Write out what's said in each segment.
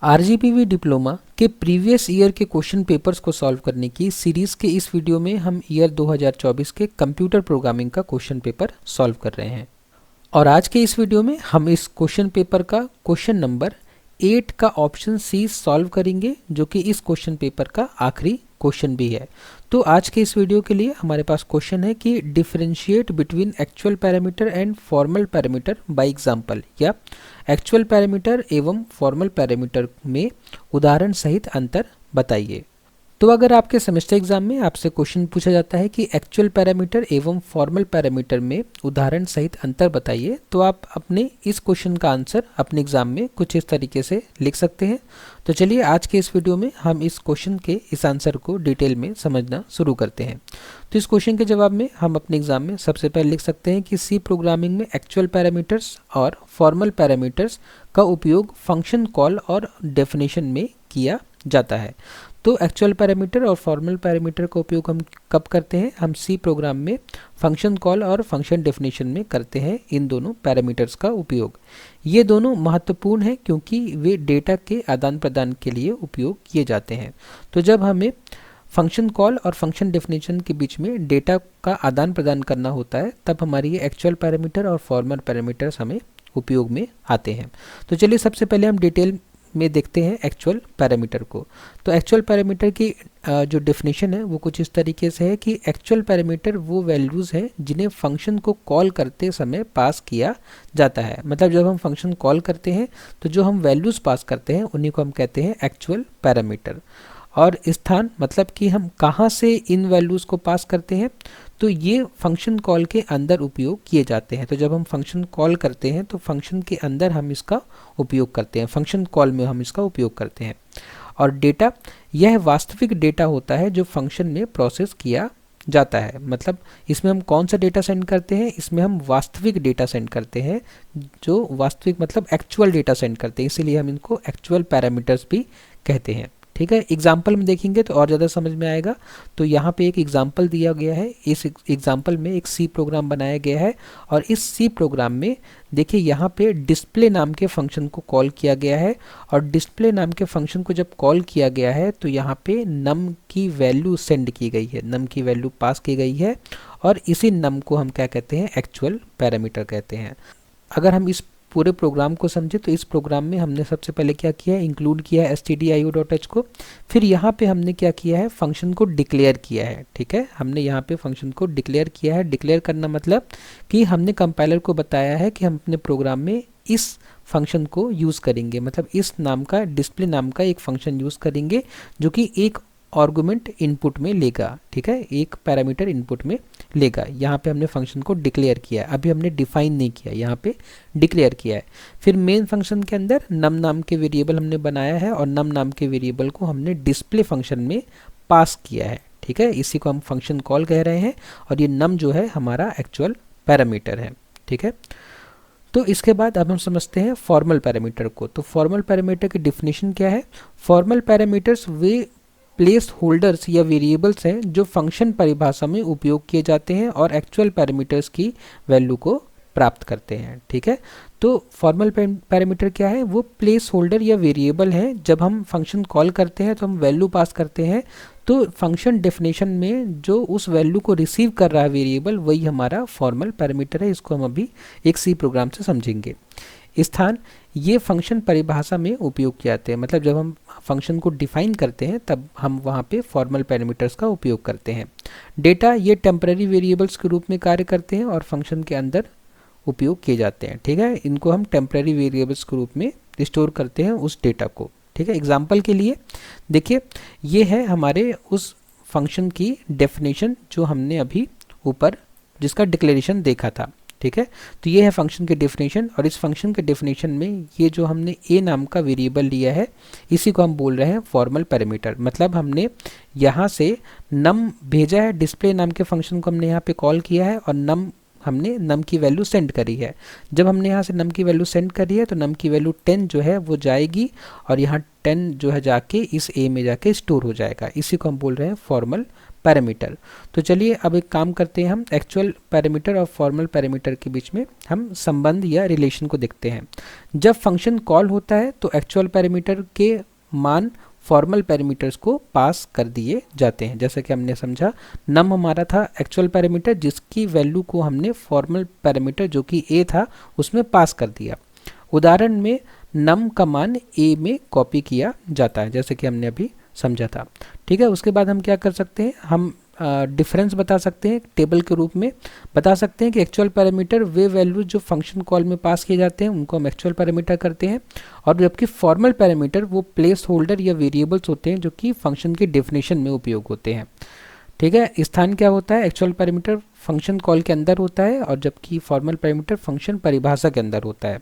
RGPV diploma के previous year के question papers को सॉल्व करने की सीरीज़ के इस वीडियो में हम ईयर 2024 के कंप्यूटर प्रोग्रामिंग का क्वेश्चन पेपर सॉल्व कर रहे हैं। और आज के इस वीडियो में हम इस क्वेश्चन पेपर का क्वेश्चन नंबर 8 का ऑप्शन सी सॉल्व करेंगे, जो कि इस क्वेश्चन पेपर का आखिरी क्वेश्चन भी है। तो आज के इस वीडियो के लिए हमारे पास क्वेश्चन है कि differentiate between actual parameter and formal parameter by example, या एक्चुअल पैरामीटर एवं फॉर्मल पैरामीटर में उदाहरण सहित अंतर बताइए। तो अगर आपके सेमेस्टर एग्जाम में आपसे क्वेश्चन पूछा जाता है कि एक्चुअल पैरामीटर एवं फॉर्मल पैरामीटर में उदाहरण सहित अंतर बताइए, तो आप अपने इस क्वेश्चन का आंसर अपने एग्जाम में कुछ इस तरीके से लिख सकते हैं। तो चलिए आज के इस वीडियो में हम इस क्वेश्चन के इस आंसर को डिटेल में समझना शुरू करते हैं। तो इस क्वेश्चन के जवाब में हम अपने एग्जाम में सबसे पहले लिख सकते हैं कि सी प्रोग्रामिंग में एक्चुअल पैरामीटर्स और फॉर्मल पैरामीटर्स का उपयोग फंक्शन कॉल और डेफिनेशन में किया जाता है। तो एक्चुअल पैरामीटर और फॉर्मल पैरामीटर का उपयोग हम कब करते हैं? हम सी प्रोग्राम में फंक्शन कॉल और फंक्शन डेफिनेशन में करते हैं इन दोनों पैरामीटर्स का उपयोग। ये दोनों महत्वपूर्ण हैं क्योंकि वे डेटा के आदान प्रदान के लिए उपयोग किए जाते हैं। तो जब हमें फंक्शन कॉल और फंक्शन डेफिनेशन के बीच में डेटा का आदान प्रदान करना होता है, तब हमारी ये एक्चुअल पैरामीटर और फॉर्मल पैरामीटर्स हमें उपयोग में आते हैं। तो चलिए सबसे पहले हम डिटेल में देखते हैं एक्चुअल पैरामीटर को। तो एक्चुअल पैरामीटर की जो डेफिनेशन है वो कुछ इस तरीके से है कि एक्चुअल पैरामीटर वो वैल्यूज़ हैं जिन्हें फंक्शन को कॉल करते समय पास किया जाता है। मतलब जब हम फंक्शन कॉल करते हैं तो जो हम वैल्यूज़ पास करते हैं उन्हीं को हम कहते हैं एक्चुअल पैरामीटर। और स्थान मतलब कि हम कहाँ से इन वैल्यूज़ को पास करते हैं, तो ये फंक्शन कॉल के अंदर उपयोग किए जाते हैं। तो जब हम फंक्शन कॉल करते हैं तो फंक्शन के अंदर हम इसका उपयोग करते हैं, फंक्शन कॉल में हम इसका उपयोग करते हैं। और डेटा, यह वास्तविक डेटा होता है जो फंक्शन में प्रोसेस किया जाता है। मतलब इसमें हम कौन सा डेटा सेंड करते हैं? इसमें हम वास्तविक डेटा सेंड करते हैं, जो वास्तविक मतलब एक्चुअल डेटा सेंड करते हैं, इसीलिए हम इनको एक्चुअल पैरामीटर्स भी कहते हैं। ठीक है, एग्जाम्पल में देखेंगे तो और ज़्यादा समझ में आएगा। तो यहाँ पे एक एग्जाम्पल दिया गया है। इस एग्जाम्पल में एक सी प्रोग्राम बनाया गया है और इस सी प्रोग्राम में देखिए यहाँ पे डिस्प्ले नाम के फंक्शन को कॉल किया गया है। और डिस्प्ले नाम के फंक्शन को जब कॉल किया गया है तो यहाँ पे नम की वैल्यू सेंड की गई है, नम की वैल्यू पास की गई है, और इसी नम को हम क्या कहते हैं? एक्चुअल पैरामीटर कहते हैं। अगर हम इस पूरे प्रोग्राम को समझे तो इस प्रोग्राम में हमने सबसे पहले क्या किया है? इंक्लूड किया है stdio.h को। फिर यहाँ पे हमने क्या किया है? फंक्शन को डिक्लेयर किया है। ठीक है, हमने यहाँ पे फंक्शन को डिक्लेयर किया है। डिक्लेयर करना मतलब कि हमने कंपाइलर को बताया है कि हम अपने प्रोग्राम में इस फंक्शन को यूज़ करेंगे, मतलब इस नाम का, डिस्प्ले नाम का एक फंक्शन यूज़ करेंगे जो कि एक आर्गुमेंट इनपुट में लेगा। ठीक है, एक पैरामीटर इनपुट में लेगा। यहाँ पे हमने फंक्शन को डिक्लेयर किया है, अभी हमने डिफाइन नहीं किया, यहाँ पे डिक्लेयर किया है। फिर मेन फंक्शन के अंदर नम नाम के वेरिएबल हमने बनाया है और नम नाम के वेरिएबल को हमने डिस्प्ले फंक्शन में पास किया है। ठीक है, इसी को हम फंक्शन कॉल कह रहे हैं और ये नम जो है हमारा एक्चुअल पैरामीटर है। ठीक है, तो इसके बाद अब हम समझते हैं फॉर्मल पैरामीटर को। तो फॉर्मल पैरामीटर की डिफिनेशन क्या है? फॉर्मल पैरामीटर्स वे प्लेस होल्डर्स या वेरिएबल्स हैं जो फंक्शन परिभाषा में उपयोग किए जाते हैं और एक्चुअल पैरामीटर्स की वैल्यू को प्राप्त करते हैं। ठीक है, तो फॉर्मल पैरामीटर क्या है? वो प्लेस होल्डर या वेरिएबल हैं। जब हम फंक्शन कॉल करते हैं तो हम वैल्यू पास करते हैं, तो फंक्शन डेफिनेशन में जो उस वैल्यू को रिसीव कर रहा है वेरिएबल, वही हमारा फॉर्मल पैरामीटर है। इसको हम अभी एक सी प्रोग्राम से समझेंगे। स्थान, ये फंक्शन परिभाषा में उपयोग किए जाते हैं। मतलब जब हम फंक्शन को डिफाइन करते हैं तब हम वहाँ पे फॉर्मल पैरामीटर्स का उपयोग करते हैं। डेटा, ये टेम्पररी वेरिएबल्स के रूप में कार्य करते हैं और फंक्शन के अंदर उपयोग किए जाते हैं। ठीक है, इनको हम टेम्पररी वेरिएबल्स के रूप में स्टोर करते हैं उस डेटा को। ठीक है, एग्जाम्पल के लिए देखिए, ये है हमारे उस फंक्शन की डेफिनेशन जो हमने अभी ऊपर जिसका डिक्लेरेशन देखा था। ठीक है, तो ये है फंक्शन के डेफिनेशन और इस फंक्शन के डेफिनेशन में ये जो हमने ए नाम का वेरिएबल लिया है, इसी को हम बोल रहे हैं फॉर्मल पैरामीटर। मतलब हमने यहाँ से नम भेजा है, डिस्प्ले नाम के फंक्शन को हमने यहाँ पे कॉल किया है और हमने नम की वैल्यू सेंड करी है। जब हमने यहाँ से नम की वैल्यू सेंड करी है तो नम की वैल्यू 10 जो है वो जाएगी और यहाँ 10 जो है जाके इस ए में जाके स्टोर हो जाएगा। इसी को हम बोल रहे हैं फॉर्मल पैरामीटर। तो चलिए अब एक काम करते हैं, हम एक्चुअल पैरामीटर और फॉर्मल पैरामीटर के बीच में हम संबंध या रिलेशन को देखते हैं। जब फंक्शन कॉल होता है तो एक्चुअल पैरामीटर के मान फॉर्मल पैरामीटर्स को पास कर दिए जाते हैं। जैसे कि हमने समझा, नम हमारा था एक्चुअल पैरामीटर जिसकी वैल्यू को हमने फॉर्मल पैरामीटर जो कि a था उसमें पास कर दिया। उदाहरण में नम का मान a में कॉपी किया जाता है, जैसे कि हमने अभी समझा था। ठीक है, उसके बाद हम क्या कर सकते हैं, हम डिफरेंस बता सकते हैं, टेबल के रूप में बता सकते हैं कि एक्चुअल पैरामीटर वे वैल्यूज जो फंक्शन कॉल में पास किए जाते हैं उनको हम एक्चुअल पैरामीटर करते हैं, और जबकि फॉर्मल पैरामीटर वो प्लेस होल्डर या वेरिएबल्स होते हैं जो कि फंक्शन की डेफिनेशन में उपयोग होते हैं। ठीक है, स्थान क्या होता है, एक्चुअल पैरामीटर फंक्शन कॉल के अंदर होता है और जबकि फॉर्मल पैरामीटर फंक्शन परिभाषा के अंदर होता है।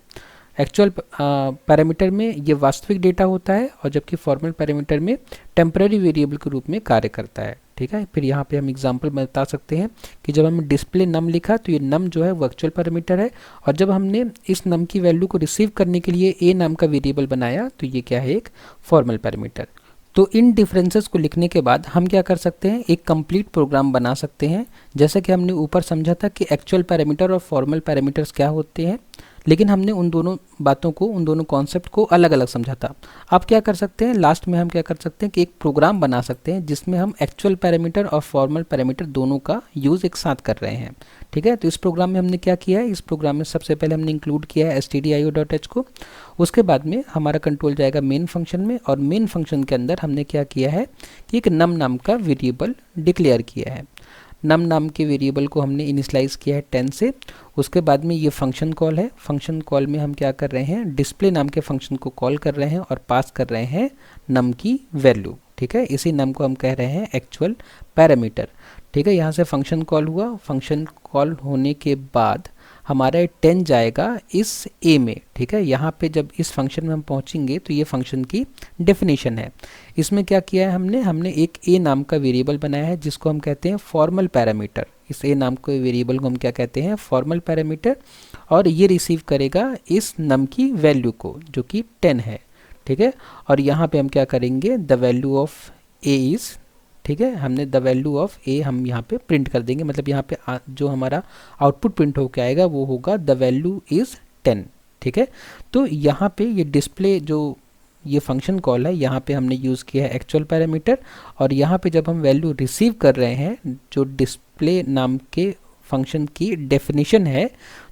एक्चुअल पैरामीटर में ये वास्तविक डेटा होता है और जबकि फॉर्मल पैरामीटर में टेम्पररी वेरिएबल के रूप में कार्य करता है। ठीक है, फिर यहाँ पे हम एग्जांपल बता सकते हैं कि जब हमने डिस्प्ले नम लिखा तो ये नम जो है वो एक्चुअल पैरामीटर है, और जब हमने इस नम की वैल्यू को रिसीव करने के लिए ए नाम का वेरिएबल बनाया तो ये क्या है, एक फॉर्मल पैरामीटर। तो इन डिफरेंसेस को लिखने के बाद हम क्या कर सकते हैं, एक कंप्लीट प्रोग्राम बना सकते हैं। जैसे कि हमने ऊपर समझा था कि एक्चुअल पैरामीटर और फॉर्मल पैरामीटर्स क्या होते हैं, लेकिन हमने उन दोनों बातों को, उन दोनों कॉन्सेप्ट को अलग अलग समझा था। अब क्या कर सकते हैं, लास्ट में हम क्या कर सकते हैं कि एक प्रोग्राम बना सकते हैं जिसमें हम एक्चुअल पैरामीटर और फॉर्मल पैरामीटर दोनों का यूज़ एक साथ कर रहे हैं। ठीक है, तो इस प्रोग्राम में हमने क्या किया है, इस प्रोग्राम में सबसे पहले हमने इंक्लूड किया है stdio.h को। उसके बाद में हमारा कंट्रोल जाएगा मेन फंक्शन में, और मेन फंक्शन के अंदर हमने क्या किया है कि एक नम नाम का वेरिएबल डिक्लेयर किया है। नम नाम के वेरिएबल को हमने इनिशलाइज किया है 10 से। उसके बाद में ये फंक्शन कॉल है, फंक्शन कॉल में हम क्या कर रहे हैं, डिस्प्ले नाम के फंक्शन को कॉल कर रहे हैं और पास कर रहे हैं नम की वैल्यू। ठीक है, इसी नम को हम कह रहे हैं एक्चुअल पैरामीटर। ठीक है, यहाँ से फंक्शन कॉल हुआ, फंक्शन कॉल होने के बाद हमारा 10 जाएगा इस a में। ठीक है, यहाँ पे जब इस फंक्शन में हम पहुँचेंगे तो ये फंक्शन की डेफिनेशन है। इसमें क्या किया है हमने एक a नाम का वेरिएबल बनाया है जिसको हम कहते हैं फॉर्मल पैरामीटर। इस a नाम के वेरिएबल को हम क्या कहते हैं, फॉर्मल पैरामीटर, और ये रिसीव करेगा इस नम की वैल्यू को जो कि 10 है। ठीक है, और यहाँ पे हम क्या करेंगे, the value of a is, ठीक है, हमने द वैल्यू ऑफ a हम यहाँ पे प्रिंट कर देंगे, मतलब यहाँ पे जो हमारा आउटपुट प्रिंट होकर आएगा वो होगा द वैल्यू इज़ 10। ठीक है, तो यहाँ पे ये डिस्प्ले जो ये फंक्शन कॉल है यहाँ पे हमने यूज़ किया है एक्चुअल पैरामीटर, और यहाँ पे जब हम वैल्यू रिसीव कर रहे हैं जो डिस्प्ले नाम के फंक्शन की डेफिनेशन है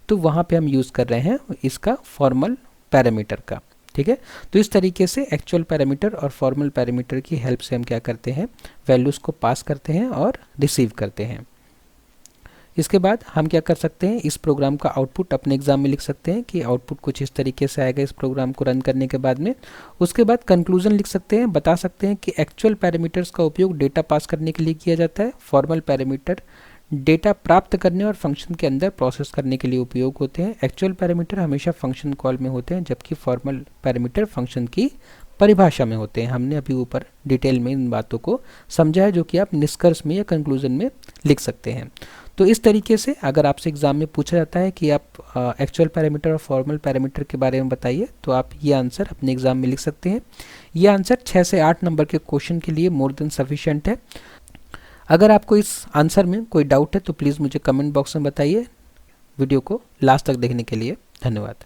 तो वहाँ पे हम यूज़ कर रहे हैं इसका फॉर्मल पैरामीटर का। ठीक है, तो इस तरीके से एक्चुअल पैरामीटर और फॉर्मल पैरामीटर की हेल्प से हम क्या करते हैं, वैल्यूज़ को पास करते हैं और रिसीव करते हैं। इसके बाद हम क्या कर सकते हैं, इस प्रोग्राम का आउटपुट अपने एग्जाम में लिख सकते हैं कि आउटपुट कुछ इस तरीके से आएगा इस प्रोग्राम को रन करने के बाद में। उसके बाद कंक्लूजन लिख सकते हैं, बता सकते हैं कि एक्चुअल पैरामीटर्स का उपयोग डेटा पास करने के लिए किया जाता है, फॉर्मल पैरामीटर डेटा प्राप्त करने और फंक्शन के अंदर प्रोसेस करने के लिए उपयोग होते हैं। एक्चुअल पैरामीटर हमेशा फंक्शन कॉल में होते हैं जबकि फॉर्मल पैरामीटर फंक्शन की परिभाषा में होते हैं। हमने अभी ऊपर डिटेल में इन बातों को समझा है जो कि आप निष्कर्ष में या कंक्लूजन में लिख सकते हैं। तो इस तरीके से अगर आपसे एग्जाम में पूछा जाता है कि आप एक्चुअल पैरामीटर और फॉर्मल पैरामीटर के बारे में बताइए तो आप ये आंसर अपने एग्जाम में लिख सकते हैं। ये आंसर 6 से 8 नंबर के क्वेश्चन के लिए मोर देन सफिशिएंट है। अगर आपको इस आंसर में कोई डाउट है तो प्लीज़ मुझे कमेंट बॉक्स में बताइए। वीडियो को लास्ट तक देखने के लिए धन्यवाद।